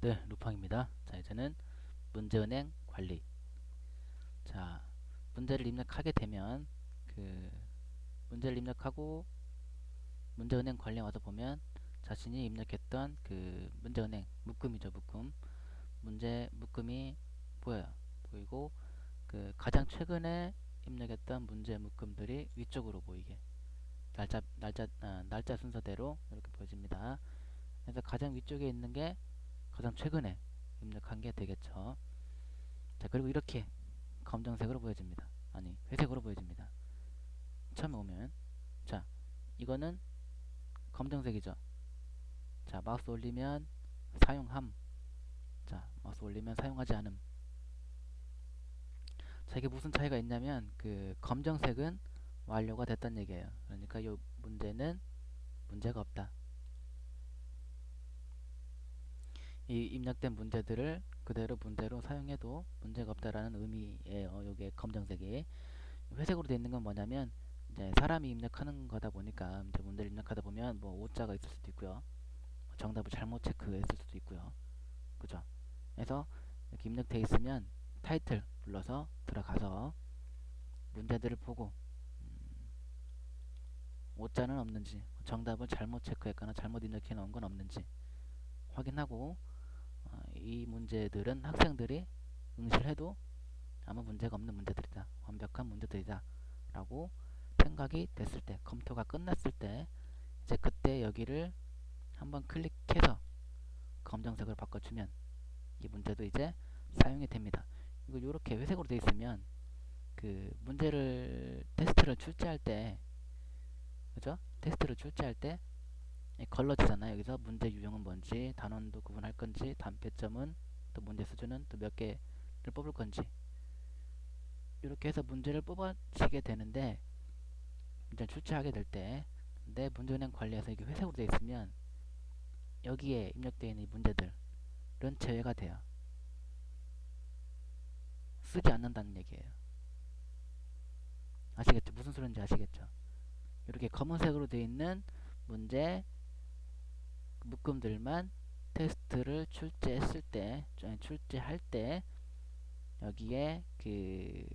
네, 루팡입니다. 자, 이제는 문제은행 관리. 자, 문제를 입력하게 되면 그 문제를 입력하고 문제은행 관리에 와서 보면 자신이 입력했던 그 문제은행 묶음이죠, 묶음. 문제 묶음이 보여요. 보이고 그 가장 최근에 입력했던 문제 묶음들이 위쪽으로 보이게 날짜 순서대로 이렇게 보여집니다. 그래서 가장 위쪽에 있는 게 가장 최근에 입력한 게 되겠죠. 자, 그리고 이렇게 검정색으로 보여집니다. 아니, 회색으로 보여집니다. 처음에 오면 자, 이거는 검정색이죠. 자, 마우스 올리면 사용함. 자, 마우스 올리면 사용하지 않음. 자, 이게 무슨 차이가 있냐면 그 검정색은 완료가 됐다는 얘기예요. 그러니까 이 문제는 문제가 없다. 이 입력된 문제들을 그대로 문제로 사용해도 문제가 없다라는 의미예요. 요게 검정색이. 회색으로 되어 있는 건 뭐냐면 이제 사람이 입력하는 거다 보니까 이제 문제를 입력하다 보면 뭐 오자가 있을 수도 있고요. 정답을 잘못 체크했을 수도 있고요. 그죠? 그래서 이렇게 입력되어 있으면 타이틀 불러서 들어가서 문제들을 보고 오자는 없는지 정답을 잘못 체크했거나 잘못 입력해 놓은 건 없는지 확인하고 이 문제들은 학생들이 응시를 해도 아무 문제가 없는 문제들이다. 완벽한 문제들이다. 라고 생각이 됐을 때 검토가 끝났을 때 이제 그때 여기를 한번 클릭해서 검정색으로 바꿔주면 이 문제도 이제 사용이 됩니다. 이거 이렇게 회색으로 되어 있으면 그 문제를 테스트를 출제할 때 그죠? 테스트를 출제할 때 걸러지잖아요. 여기서 문제 유형은 뭔지 단원도 구분할 건지 단ፔ점은 또 문제 수준은 또 몇 개를 뽑을 건지 이렇게 해서 문제를 뽑아지게 되는데 문제를 출제하게 될 때 내 문제은행 관리에서 이게 회색으로 되어 있으면 여기에 입력되어 있는 이 문제들은 제외가 돼요. 쓰지 않는다는 얘기예요. 아시겠죠? 무슨 소리인지 아시겠죠? 이렇게 검은색으로 되어 있는 문제 묶음들만 테스트를 출제했을 때, 출제할 때 여기에 그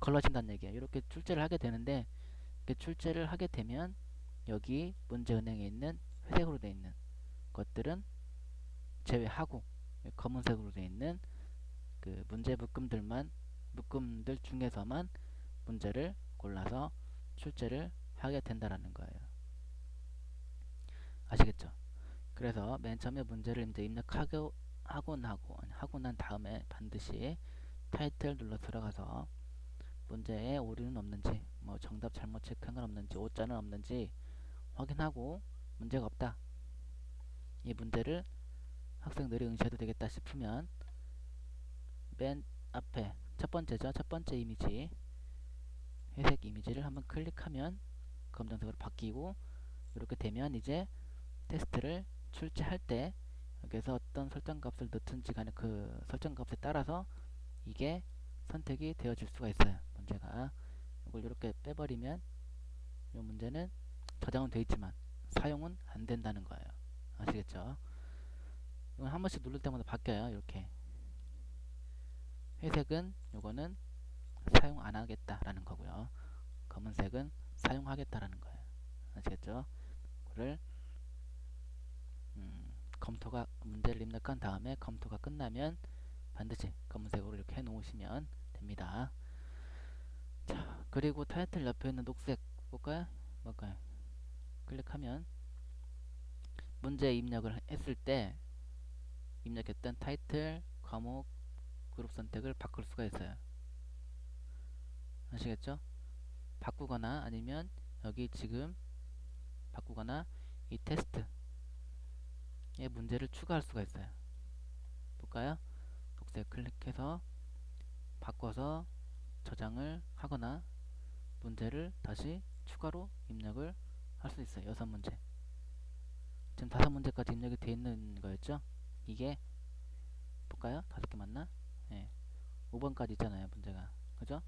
걸러진다는 얘기예요. 이렇게 출제를 하게 되는데 이렇게 출제를 하게 되면 여기 문제은행에 있는 회색으로 되어 있는 것들은 제외하고 검은색으로 되어 있는 그 문제 묶음들 중에서만 문제를 골라서 출제를 하게 된다라는 거예요. 아시겠죠? 그래서 맨 처음에 문제를 이제 하고 난 다음에 반드시 타이틀 눌러 들어가서 문제에 오류는 없는지, 뭐 정답 잘못 체크한 건 없는지, 오자는 없는지 확인하고 문제가 없다. 이 문제를 학생들이 응시해도 되겠다 싶으면 맨 앞에 첫 번째죠. 첫 번째 이미지, 회색 이미지를 한번 클릭하면 검정색으로 바뀌고 이렇게 되면 이제 테스트를 출제할 때 여기서 어떤 설정값을 넣든지 간에 그 설정값에 따라서 이게 선택이 되어질 수가 있어요. 문제가 이걸 이렇게 빼버리면 이 문제는 저장은 되어 있지만 사용은 안 된다는 거예요. 아시겠죠? 이건 한 번씩 누를 때마다 바뀌어요. 이렇게 회색은 요거는 사용 안 하겠다라는 거고요. 검은색은 사용하겠다라는 거예요. 아시겠죠? 그거를 검토가 문제를 입력한 다음에 검토가 끝나면 반드시 검은색으로 이렇게 해 놓으시면 됩니다. 자, 그리고 타이틀 옆에 있는 녹색 볼까요? 뭘까요? 클릭하면 문제 입력을 했을 때 입력했던 타이틀, 과목, 그룹 선택을 바꿀 수가 있어요. 아시겠죠? 바꾸거나 아니면 여기 지금 바꾸거나 이 테스트에 문제를 추가할 수가 있어요. 볼까요? 녹색 클릭해서 바꿔서 저장을 하거나 문제를 다시 추가로 입력을 할 수 있어요. 6문제. 지금 5문제까지 입력이 되어 있는 거였죠? 이게 볼까요? 5개 맞나? 네. 5번까지 있잖아요. 문제가. 그죠?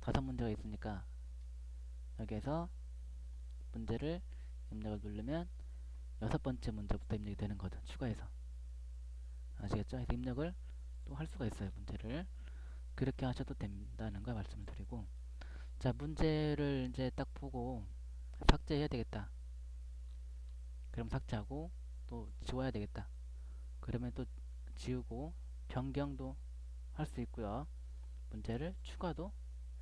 5문제가 있으니까 여기에서 문제를 입력을 누르면 6번째 문제부터 입력이 되는 거죠. 추가해서. 아시겠죠? 그래서 입력을 또 할 수가 있어요. 문제를 그렇게 하셔도 된다는 걸 말씀을 드리고, 자, 문제를 이제 딱 보고 삭제해야 되겠다. 그럼 삭제하고 또 지워야 되겠다. 그러면 또 지우고 변경도 할 수 있고요. 문제를 추가도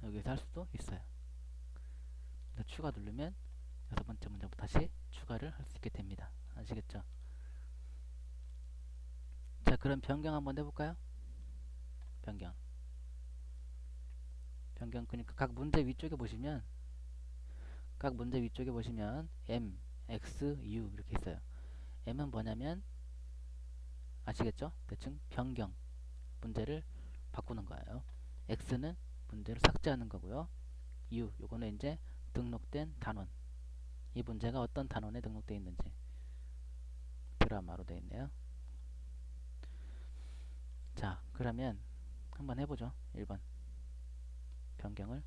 여기서 할 수도 있어요. 그래서 추가 누르면 여섯 번째 문제부터 다시 추가를 할 수 있게 됩니다. 아시겠죠? 자, 그럼 변경 한번 해볼까요? 변경. 그러니까 각 문제 위쪽에 보시면 M, X, U 이렇게 있어요. M은 뭐냐면 아시겠죠? 대충 변경, 문제를 바꾸는 거예요. X는 문제를 삭제하는 거고요. U, 요거는 이제 등록된 단원. 이 문제가 어떤 단원에 등록되어 있는지 드라마로 되어 있네요. 자, 그러면 한번 해보죠. 1번 변경을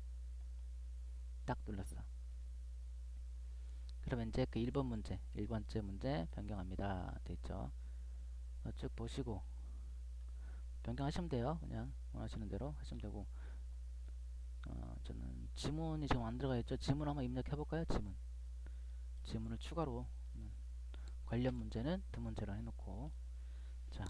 딱 눌렀어. 그러면 이제 그 1번 문제, 1번째 문제 변경합니다. 돼 있죠. 쭉 보시고 변경하시면 돼요. 그냥 원하시는 대로 하시면 되고, 저는 지문이 지금 안 들어가 있죠. 지문 한번 입력해 볼까요? 지문을 추가로 관련 문제는 두 문제로 해놓고, 자,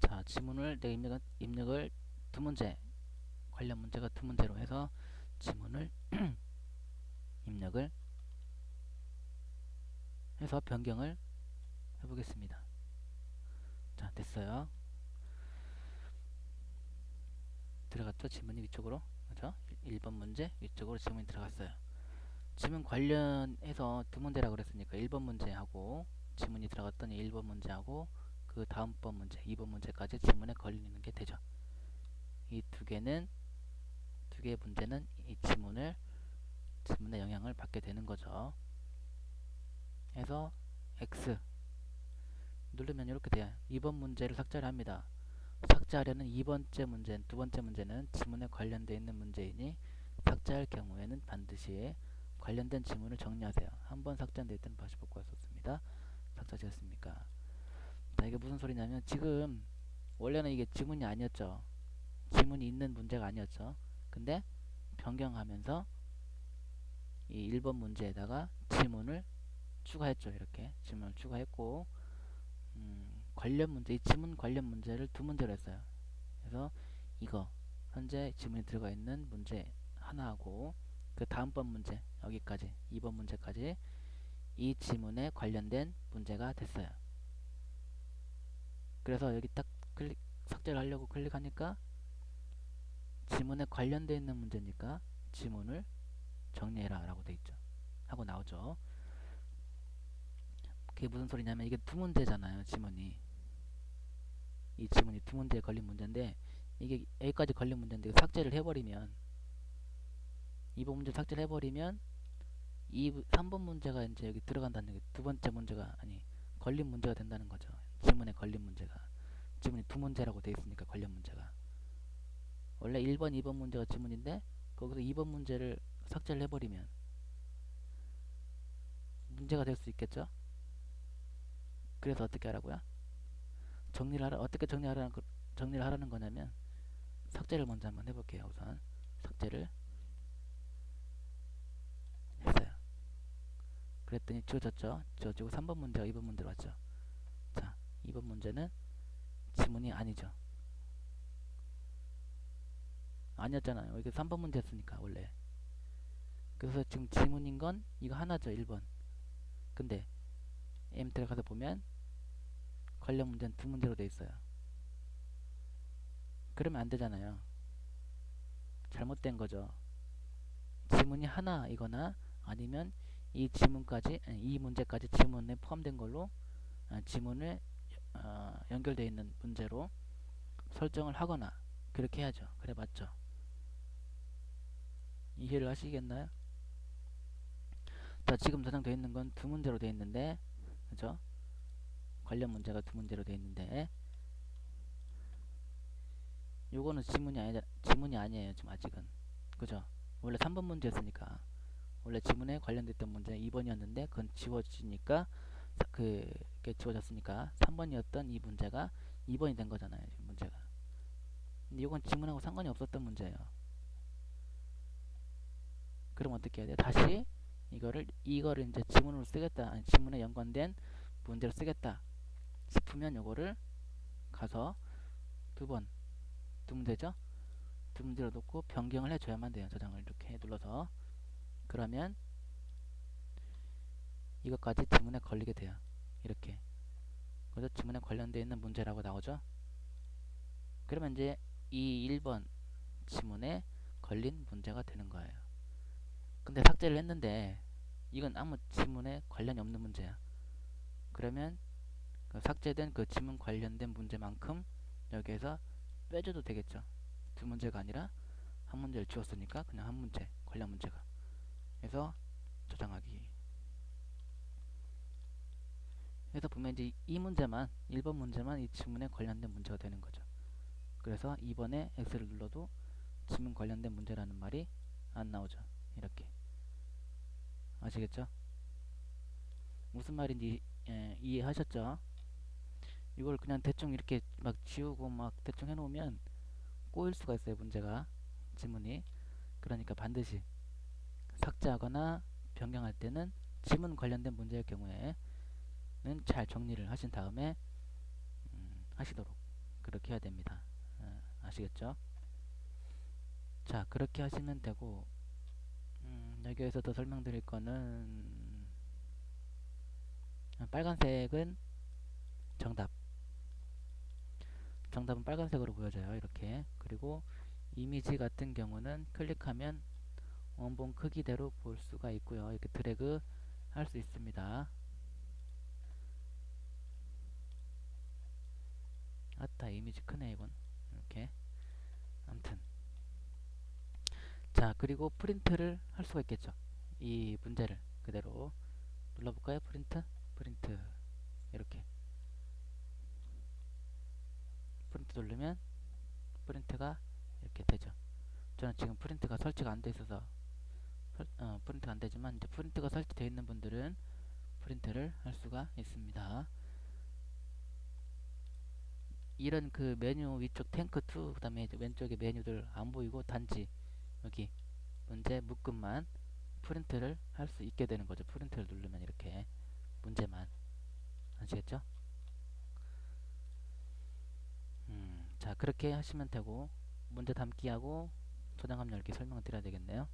자, 지문을 내 입력을 두 문제, 관련 문제가 두 문제로 해서 지문을 입력을 해서 변경을 해보겠습니다. 자, 됐어요. 들어갔죠? 지문이 위쪽으로. 그죠? 1번 문제 위쪽으로 지문이 들어갔어요. 지문 관련해서 두 문제라고 그랬으니까 1번 문제하고 지문이 들어갔던 1번 문제하고 그 다음번 문제, 2번 문제까지 지문에 걸리는 게 되죠. 이 두 개의 문제는 이 지문에 영향을 받게 되는 거죠. 해서 X 누르면 이렇게 돼요. 2번 문제를 삭제를 합니다. 삭제하려는 두 번째 문제는 지문에 관련되어 있는 문제이니 삭제할 경우에는 반드시 관련된 지문을 정리하세요. 한번 삭제한 데이터는 다시 복구할 수 없습니다. 삭제되었습니까? 자, 이게 무슨 소리냐면 지금 원래는 이게 지문이 아니었죠. 지문이 있는 문제가 아니었죠. 근데 변경하면서 이 1번 문제에다가 지문을 추가했죠. 이렇게 지문을 추가했고, 관련 문제, 이 지문 관련 문제를 두 문제로 했어요. 그래서 이거 현재 지문이 들어가 있는 문제 하나하고 그 다음번 문제 여기까지 2번 문제까지 이 지문에 관련된 문제가 됐어요. 그래서 여기 딱 삭제를 하려고 클릭하니까 지문에 관련되어 있는 문제니까 지문을 정리해라 라고 돼 있죠. 하고 나오죠. 그게 무슨 소리냐면 이게 두 문제잖아요. 이 지문이 두 문제에 걸린 문제인데 이게 여기까지 걸린 문제인데 삭제를 해버리면 2번 문제 삭제를 해버리면 3번 문제가 이제 여기 들어간다는 게 두 번째 문제가 아니 걸린 문제가 된다는 거죠. 지문에 걸린 문제가 지문이 두 문제라고 돼 있으니까 관련 문제가 원래 1번, 2번 문제가 지문인데 거기서 2번 문제를 삭제를 해버리면 문제가 될 수 있겠죠. 그래서 어떻게 하라고요? 어떻게 정리를 하라는 거냐면 삭제를 먼저 한번 해볼게요. 우선 삭제를 했어요. 그랬더니 지워졌죠. 지워지고 3번 문제가 2번 문제로 왔죠. 자, 2번 문제는 지문이 아니죠. 아니었잖아요. 이게 3번 문제였으니까 원래. 그래서 지금 지문인 건 이거 하나죠. 1번. 근데 M 들어가서 보면 관련 문제는 두 문제로 돼 있어요. 그러면 안 되잖아요. 잘못된 거죠. 지문이 하나이거나 아니면 이 문제까지 지문에 포함된 걸로 지문에 연결되어 있는 문제로 설정을 하거나 그렇게 해야죠. 그래 맞죠? 이해를 하시겠나요? 자, 지금 저장되어 있는 건 두 문제로 되어 있는데, 그죠? 관련 문제가 두 문제로 되어 있는데, 요거는 지문이 아니에요. 지금 아직은. 그죠? 원래 3번 문제였으니까. 원래 지문에 관련됐던 문제 2번이었는데, 그건 지워지니까, 그게 지워졌으니까, 3번이었던 이 문제가 2번이 된 거잖아요. 지금 문제가. 근데 이건 지문하고 상관이 없었던 문제예요. 그럼 어떻게 해야 돼요? 다시 이거를 이제 지문으로 쓰겠다. 아니, 지문에 연관된 문제로 쓰겠다 싶으면 요거를 가서 두 문제죠? 두 문제로 놓고 변경을 해줘야만 돼요. 저장을 이렇게 눌러서. 그러면 이것까지 지문에 걸리게 돼요. 이렇게. 그래서 지문에 관련되어 있는 문제라고 나오죠? 그러면 이제 이 1번 지문에 걸린 문제가 되는 거예요. 근데 삭제를 했는데 이건 아무 지문에 관련이 없는 문제야. 그러면 그 삭제된 그 지문 관련된 문제만큼 여기에서 빼줘도 되겠죠. 두 문제가 아니라 한 문제를 지웠으니까 그냥 한 문제, 관련 문제가. 그래서 저장하기. 그래서 보면 이제 이 문제만, 1번 문제만 이 지문에 관련된 문제가 되는 거죠. 그래서 2번에 X를 눌러도 지문 관련된 문제라는 말이 안 나오죠. 이렇게. 아시겠죠? 무슨 말인지 이해하셨죠? 이걸 그냥 대충 이렇게 막 지우고 막 대충 해놓으면 꼬일 수가 있어요. 문제가. 지문이. 그러니까 반드시 삭제하거나 변경할 때는 지문 관련된 문제일 경우에는 잘 정리를 하신 다음에 하시도록 그렇게 해야 됩니다. 아시겠죠? 자, 그렇게 하시면 되고 여기에서 더 설명드릴 거는 빨간색은 정답. 정답은 빨간색으로 보여져요. 이렇게. 그리고 이미지 같은 경우는 클릭하면 원본 크기대로 볼 수가 있고요. 이렇게 드래그 할 수 있습니다. 아따, 이미지 크네 이건. 이렇게. 암튼 자, 그리고 프린트를 할 수가 있겠죠. 이 문제를 그대로 눌러볼까요? 프린트 이렇게 프린트 누르면 프린트가 이렇게 되죠. 저는 지금 프린트가 설치가 안 돼 있어서 프린트가 안 되지만 이제 프린트가 설치되어 있는 분들은 프린트를 할 수가 있습니다. 이런 그 메뉴 위쪽 탱크2 그 다음에 왼쪽에 메뉴들 안 보이고 단지 여기 문제 묶음만 프린트를 할 수 있게 되는 거죠. 프린트를 누르면 이렇게 문제만. 아시겠죠? 자, 그렇게 하시면 되고 문제 담기하고 저장압 열기 설명을 드려야 되겠네요.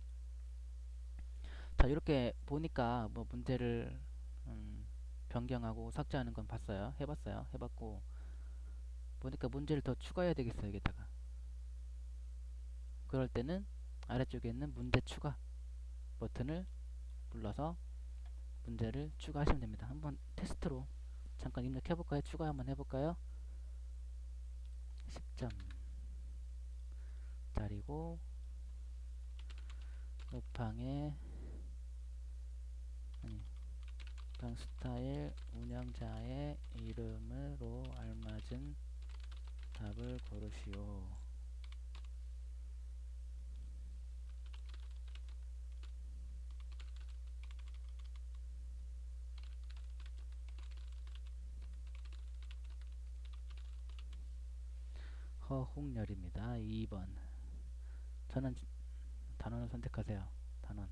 자, 이렇게 보니까 뭐 문제를 변경하고 삭제하는 건 봤어요. 해봤어요. 해봤고 보니까 문제를 더 추가해야 되겠어요. 여기다가. 그럴 때는 아래쪽에 있는 문제 추가 버튼을 눌러서 문제를 추가하시면 됩니다. 한번 테스트로 잠깐 입력해볼까요? 추가 한번 해볼까요? 10점짜리고 루팡의 루팡 스타일 운영자의 이름으로 알맞은 답을 고르시오. 허홍열입니다. 2번. 저는 단원을 선택하세요. 단원.